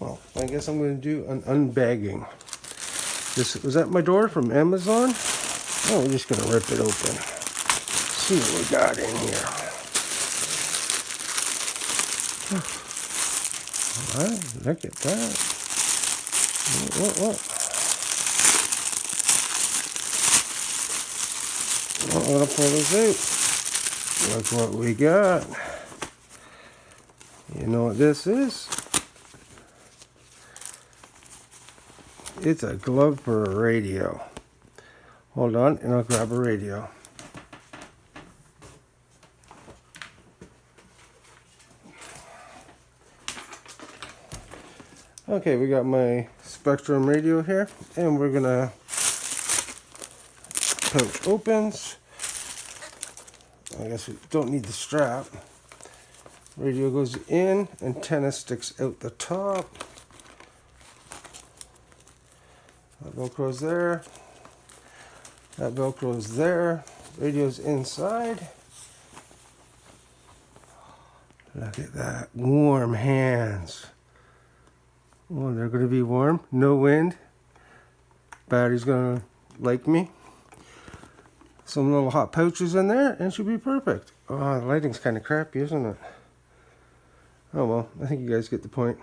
Well, I guess I'm going to do an unbagging. This was at my door from Amazon. Oh, we're just going to rip it open. See what we got in here. Alright, look at that. I'm going to pull this out. Look what we got. You know what this is? It's a glove for a radio. Hold on, and I'll grab a radio. Okay, we got my Spectrum radio here, and we're gonna pouch opens. I guess we don't need the strap. Radio goes in, antenna sticks out the top. That Velcro's there. That Velcro's there. Radio's inside. Look at that. Warm hands. Oh, they're going to be warm. No wind. Battery's going to like me. Some little hot pouches in there, and it should be perfect. Oh, the lighting's kind of crappy, isn't it? Oh well, I think you guys get the point.